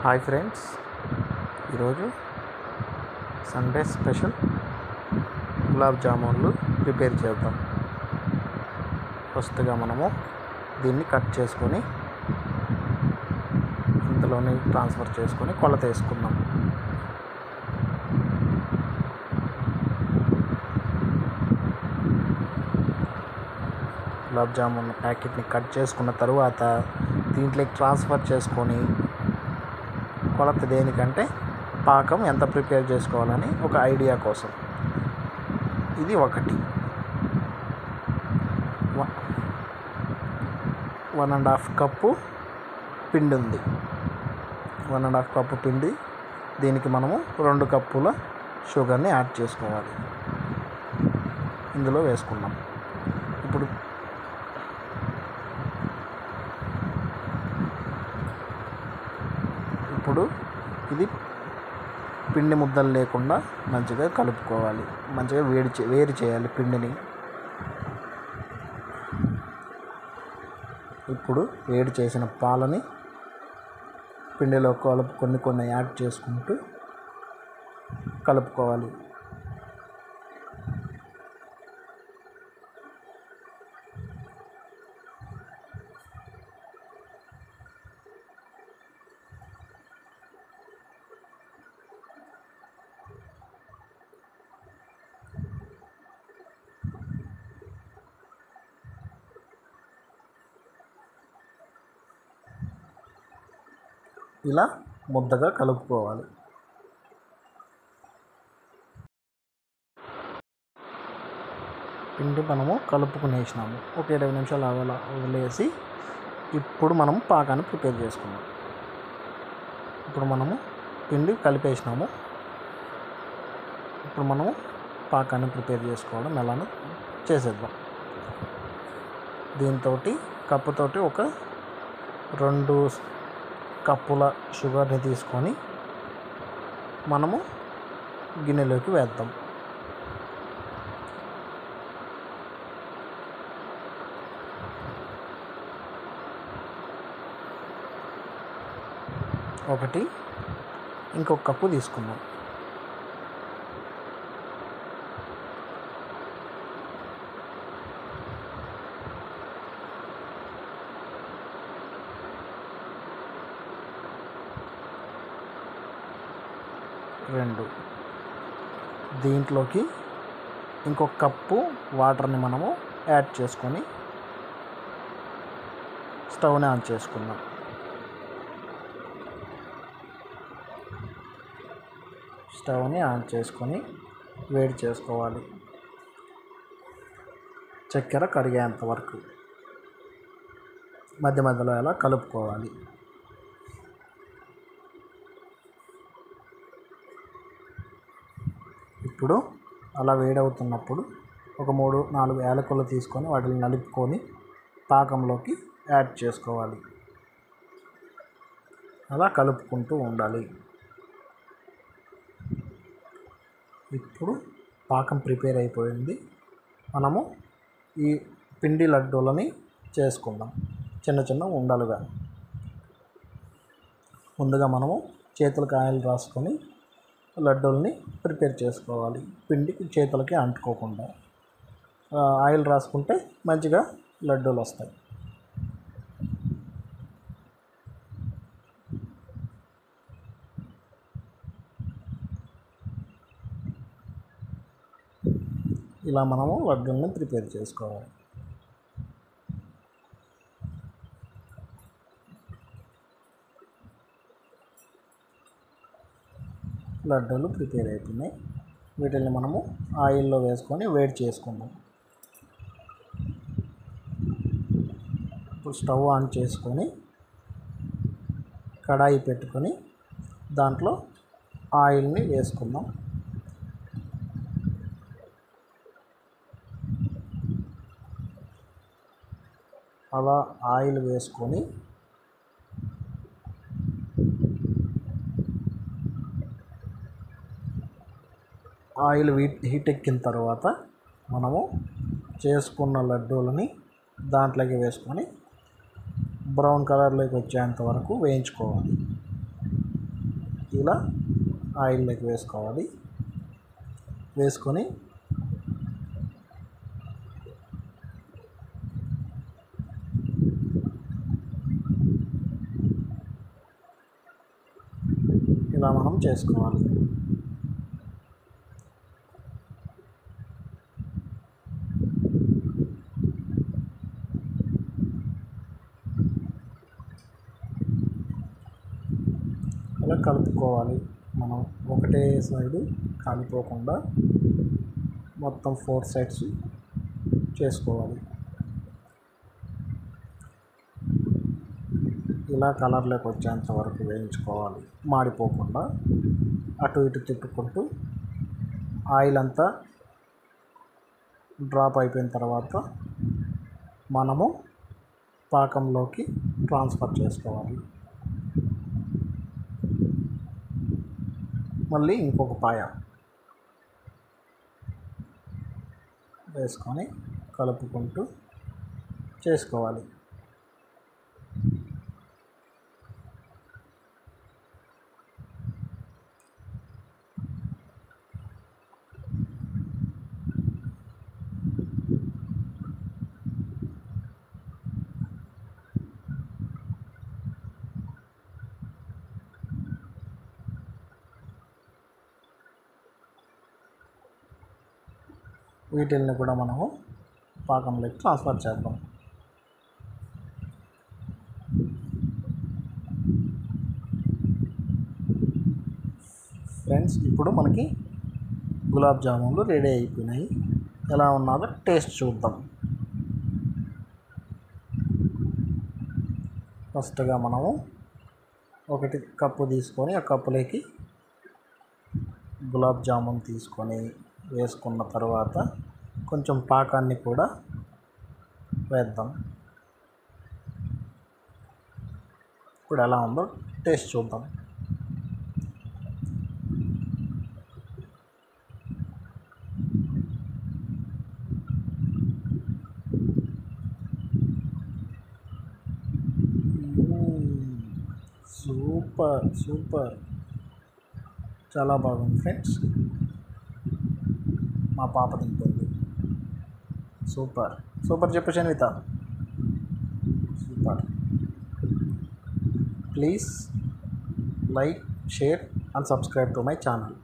Hi friends, ఈరోజు Sunday special gulab జామున్లు prepare చేద్దాం. ఫస్ట్గా మనము దీన్ని కట్ చేసుకొని ఇందులోనే ట్రాన్స్ఫర్ చేసుకొని కొలత వేసుకుందాం. గులాబ్ జామున్ ప్యాకెట్ని కట్ చేసుకున్న తరువాత దీంట్లోకి ట్రాన్స్ఫర్ చేసుకొని కొలత దేనికంటే పాకం ఎంత ప్రిపేర్ చేసుకోవాలని ఒక ఐడియా కోసం. ఇది ఒకటి 1.5 కప్పు పిండి ఉంది. 1.5 కప్పు పిండి, దీనికి మనము 2 కప్పుల షుగర్ని యాడ్ చేసుకోవాలి. ఇందులో వేసుకున్నాం. ఇప్పుడు ఇది పిండి ముద్దలు లేకుండా మంచిగా కలుపుకోవాలి. మంచిగా వేడి చేయాలి పిండిని. ఇప్పుడు వేడి చేసిన పాలని పిండిలో కొన్ని యాడ్ చేసుకుంటూ కలుపుకోవాలి. ఇలా ముద్దగా కలుపుకోవాలి. పిండి మనము కలుపుకునేసినాము. ఒక 20 నిమిషాలు అలా వదిలేసి ఇప్పుడు మనము పాకాన్ని ప్రిపేర్ చేసుకున్నాం. ఇప్పుడు మనము పిండి కలిపేసినాము. ఇప్పుడు మనము పాకాన్ని ప్రిపేర్ చేసుకోవడం ఎలానో చేసేద్దాం. దీంతో కప్పుతోటి ఒక 2 కప్పుల షుగర్ని తీసుకొని మనము గిన్నెలోకి వేద్దాం. ఇంకొక కప్పు తీసుకుందాం. దీంట్లోకి ఇంకొక కప్పు వాటర్ని మనము యాడ్ చేసుకొని స్టవ్ని ఆన్ చేసుకుందాం. స్టవ్ని ఆన్ చేసుకొని వేడి చేసుకోవాలి. చక్కెర కరిగేంత వరకు మధ్య మధ్యలో అలా కలుపుకోవాలి. ఇప్పుడు అలా వేడవుతున్నప్పుడు ఒక 3-4 యాలకులు తీసుకొని వాటిని నలుపుకొని పాకంలోకి యాడ్ చేసుకోవాలి. అలా కలుపుకుంటూ ఉండాలి. ఇప్పుడు పాకం ప్రిపేర్ అయిపోయింది. మనము ఈ పిండి లడ్డూలని చేసుకుందాం చిన్న చిన్న ఉండలుగా. ముందుగా మనము చేతులకు ఆయిల్ రాసుకొని లడ్డూల్ని ప్రిపేర్ చేసుకోవాలి. పిండికి చేతులకి అంటుకోకుండా ఆయిల్ రాసుకుంటే మంచిగా లడ్డూలు వస్తాయి. ఇలా మనము లడ్డూల్ని ప్రిపేర్ చేసుకోవాలి. లడ్డూలు ప్రిపేర్ అయిపోయినాయి. వీటిని మనము ఆయిల్లో వేసుకొని వేడి చేసుకుందాం. ఇప్పుడు స్టవ్ ఆన్ చేసుకొని కడాయి పెట్టుకొని దాంట్లో ఆయిల్ని వేసుకుందాం. అలా ఆయిల్ వేసుకొని ఆయిల్ హీట్ ఎక్కిన తర్వాత మనము చేసుకున్న లడ్డూలని దాంట్లోకి వేసుకొని బ్రౌన్ కలర్లోకి వచ్చేంత వరకు వేయించుకోవాలి. ఇలా ఆయిల్లోకి వేసుకోవాలి. వేసుకొని ఇలా మనం చేసుకోవాలి. ఇలా కలుపుకోవాలి. మనం ఒకటే సైడు కాలిపోకుండా మొత్తం 4 సైడ్స్ చేసుకోవాలి. ఇలా కలర్లోకి వచ్చేంత వరకు వేయించుకోవాలి, మాడిపోకుండా. అటు ఇటు తిప్పుకుంటూ ఆయిల్ అంతా డ్రాప్ అయిపోయిన తర్వాత మనము పాకంలోకి ట్రాన్స్ఫర్ చేసుకోవాలి. మళ్ళీ ఇంకొక పాయ వేసుకొని కలుపుకుంటూ చేసుకోవాలి. వీటిల్ని కూడా మనము పాకంలోకి ట్రాన్స్ఫర్ చేద్దాం. ఫ్రెండ్స్, ఇప్పుడు మనకి గులాబ్ జామున్లు రెడీ అయిపోయినాయి. ఎలా ఉన్నదో టేస్ట్ చూద్దాం. ఫస్ట్గా మనము 1 కప్పు తీసుకొని ఆ కప్పులోకి గులాబ్ జామున్ తీసుకొని వేసుకున్న తర్వాత కొంచెం పాకాన్ని కూడా వేద్దాం. ఇప్పుడు ఎలా ఉందో టేస్ట్ చూద్దాం. సూపర్ సూపర్, చాలా బాగుంది ఫ్రెండ్స్. మా పాప తింటుంది. సూపర్ సూపర్ చెప్పు Shanvitha. Super. Please like, share and subscribe to my channel.